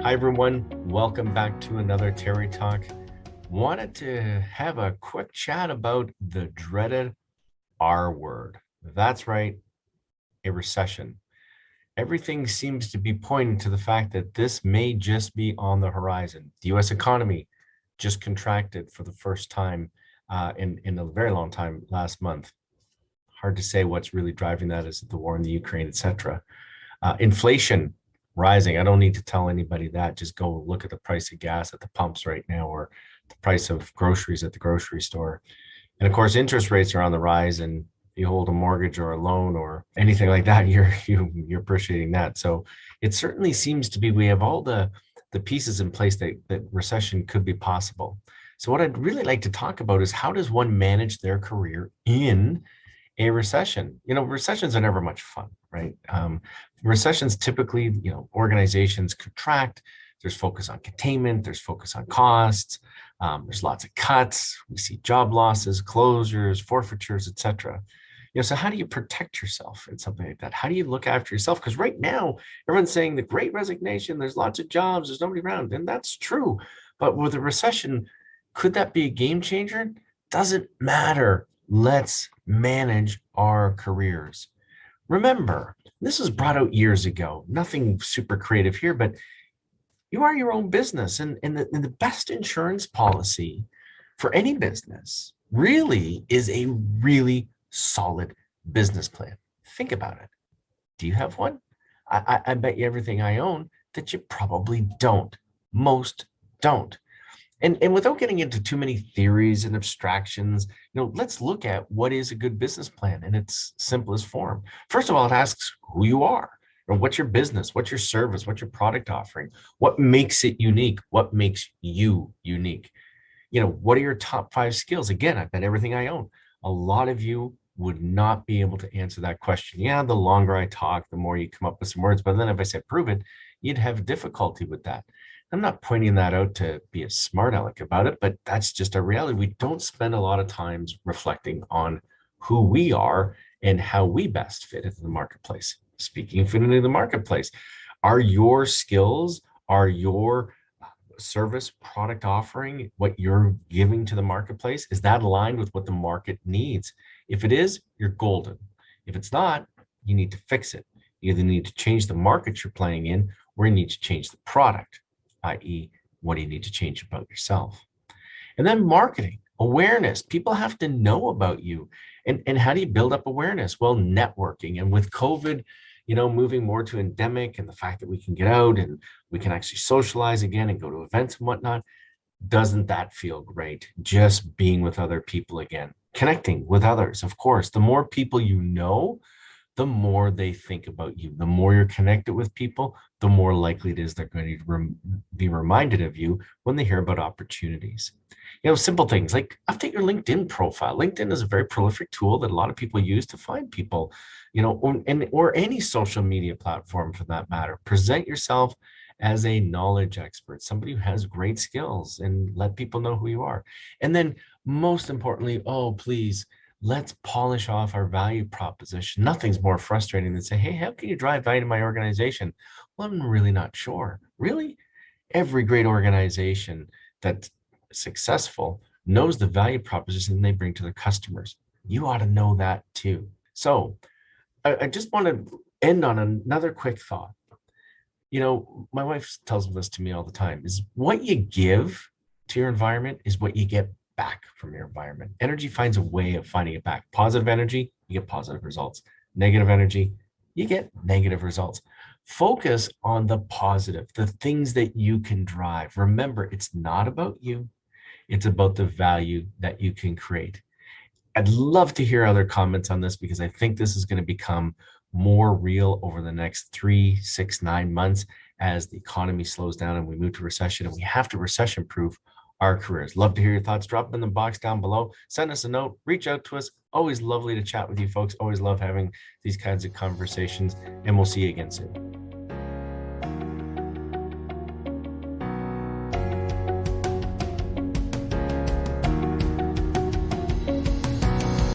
Hi, everyone. Welcome back to another Terry Talk. Wanted to have a quick chat about the dreaded R word. That's right, a recession. Everything seems to be pointing to the fact that this may just be on the horizon. The US economy just contracted for the first time in a very long time last month. Hard to say what's really driving that. Is it the war in the Ukraine, etc. Inflation rising. I don't need to tell anybody that. Just go look at the price of gas at the pumps right now, or the price of groceries at the grocery store. And of course, interest rates are on the rise. And if you hold a mortgage or a loan or anything like that, you're appreciating that. So it certainly seems to be we have all the pieces in place that recession could be possible. So what I'd really like to talk about is how does one manage their career in a recession? Recessions are never much fun, right? Recessions typically, organizations contract. There's focus on containment. There's focus on costs. There's lots of cuts. We see job losses, closures, forfeitures, etc. So how do you protect yourself in something like that? How do you look after yourself? Because right now, everyone's saying the great resignation, there's lots of jobs, there's nobody around. And that's true. But with a recession, could that be a game changer? Doesn't matter. Let's manage our careers. Remember, this was brought out years ago. Nothing super creative here, but you are your own business. And the best insurance policy for any business really is a really solid business plan. Think about it. Do you have one? I bet you everything I own that you probably don't. Most don't. And without getting into too many theories and abstractions, let's look at what is a good business plan in its simplest form. First of all, it asks who you are, or what's your business, what's your service, what's your product offering, what makes it unique, what makes you unique. What are your top 5 skills? Again, I bet everything I own. A lot of you would not be able to answer that question. Yeah, the longer I talk, the more you come up with some words. But then if I said prove it, you'd have difficulty with that. I'm not pointing that out to be a smart aleck about it, but that's just a reality. We don't spend a lot of times reflecting on who we are and how we best fit into the marketplace. Speaking of fitting into the marketplace, are your skills, are your service product offering, what you're giving to the marketplace, is that aligned with what the market needs? If it is, you're golden. If it's not, you need to fix it. You either need to change the market you're playing in, or you need to change the product, i.e., what do you need to change about yourself? And then marketing, awareness. People have to know about you. And how do you build up awareness? Well, networking. And with COVID, moving more to endemic, and the fact that we can get out and we can actually socialize again and go to events and whatnot, doesn't that feel great? Just being with other people again, connecting with others. Of course, the more people you know, the more they think about you. The more you're connected with people, the more likely it is they're going to be reminded of you when they hear about opportunities. Simple things like update your LinkedIn profile. LinkedIn is a very prolific tool that a lot of people use to find people, or any social media platform for that matter. Present yourself as a knowledge expert, somebody who has great skills, and let people know who you are. And then most importantly, please, let's polish off our value proposition. Nothing's more frustrating than say, hey, how can you drive value to my organization? Well, I'm really not sure. Really? Every great organization that's successful knows the value proposition they bring to their customers. You ought to know that too. So I just want to end on another quick thought. My wife tells this to me all the time, is what you give to your environment is what you get back from your environment. Energy finds a way of finding it back. Positive energy, you get positive results. Negative energy, you get negative results. Focus on the positive, the things that you can drive. Remember, it's not about you. It's about the value that you can create. I'd love to hear other comments on this, because I think this is going to become more real over the next 3, 6, 9 months as the economy slows down and we move to recession, and we have to recession proof our careers. Love to hear your thoughts. Drop them in the box down below. Send us a note. Reach out to us. Always lovely to chat with you folks. Always love having these kinds of conversations, and we'll see you again soon.